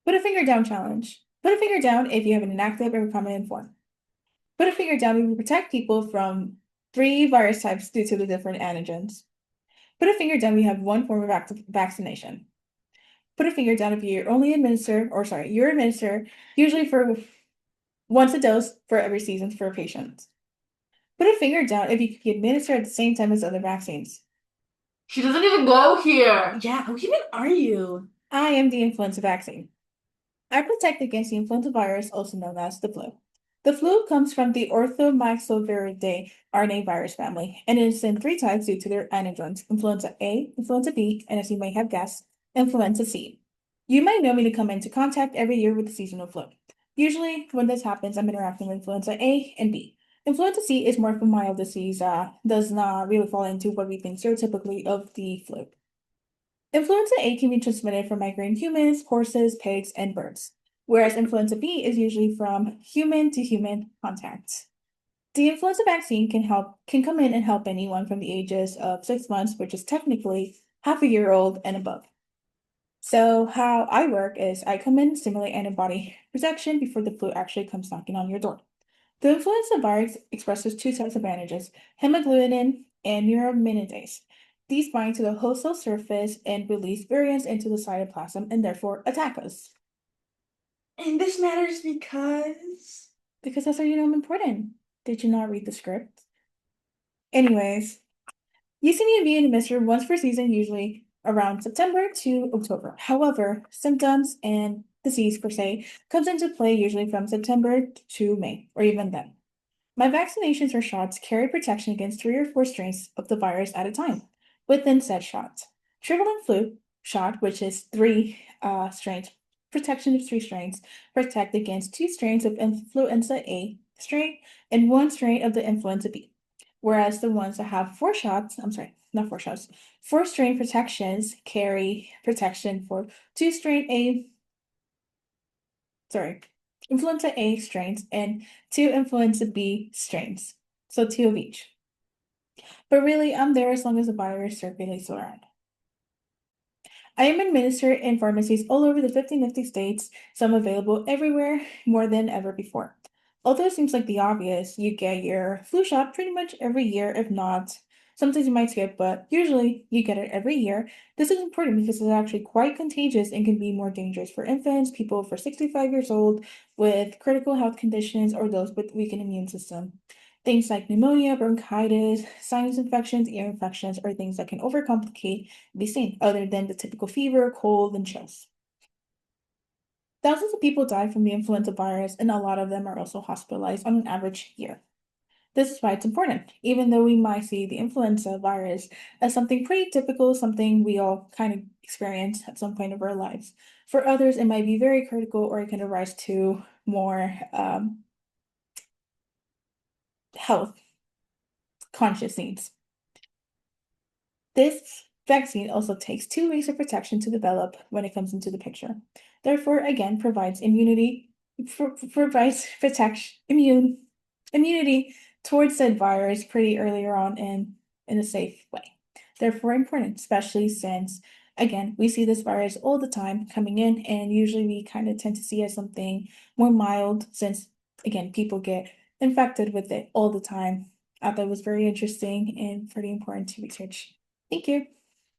Put a finger down challenge. Put a finger down if you have an inactive or recombinant form. Put a finger down if you protect people from three virus types due to the different antigens. Put a finger down if you have one form of active vaccination. Put a finger down if you're administer usually for once a dose for every season for a patient. Put a finger down if you can be administered at the same time as other vaccines. She doesn't even go here. Yeah, who even are you? I am the influenza vaccine. I protect against the influenza virus, also known as the flu. The flu comes from the Orthomyxoviridae RNA virus family, and it is in three types due to their antigens: influenza A, influenza B, and as you may have guessed, influenza C. You might know me to come into contact every year with the seasonal flu. Usually, when this happens, I'm interacting with influenza A and B. Influenza C is more of a mild disease, does not really fall into what we think stereotypically of the flu. Influenza A can be transmitted from migraine humans, horses, pigs, and birds, whereas influenza B is usually from human to human contact. The influenza vaccine can come in and help anyone from the ages of 6 months, which is technically half a year old and above. So how I work is I come in, stimulate antibody protection before the flu actually comes knocking on your door. The influenza virus expresses two types of antigens, hemagglutinin and neuraminidase. These bind to the host cell surface and release variants into the cytoplasm and therefore attack us. And this matters because. Because that's how you know I'm important. Did you not read the script? Anyways, UCD being administered once per season, usually around September to October. However, symptoms and disease per se comes into play usually from September to May, or even then. My vaccinations or shots carry protection against three or four strains of the virus at a time within said shot. Trivalent flu shot, which is three strains, protection of three strains, protect against two strains of influenza A strain and one strain of the influenza B. Whereas the ones that have four shots, I'm sorry, not four shots, four strain protections carry protection for two strain A, sorry, influenza A strains and two influenza B strains. So two of each. But really, I'm there as long as the virus circulates around. I am administered in pharmacies all over the 50 states, some available everywhere more than ever before. Although it seems like the obvious, you get your flu shot pretty much every year, if not, sometimes you might skip, but usually you get it every year. This is important because it's actually quite contagious and can be more dangerous for infants, people for 65 years old with critical health conditions, or those with weakened immune system. Things like pneumonia, bronchitis, sinus infections, ear infections are things that can overcomplicate be seen, other than the typical fever, cold, and chills. Thousands of people die from the influenza virus, and a lot of them are also hospitalized on an average year. This is why it's important, even though we might see the influenza virus as something pretty typical, something we all kind of experience at some point of our lives. For others, it might be very critical or it can arise to more health conscious needs. This vaccine also takes 2 weeks of protection to develop when it comes into the picture. Therefore, again, provides protection immunity towards said virus pretty earlier on in a safe way. Therefore, important, especially since again we see this virus all the time coming in, and usually we kind of tend to see it as something more mild since again people get infected with it all the time. I thought it was very interesting and pretty important to research. Thank you.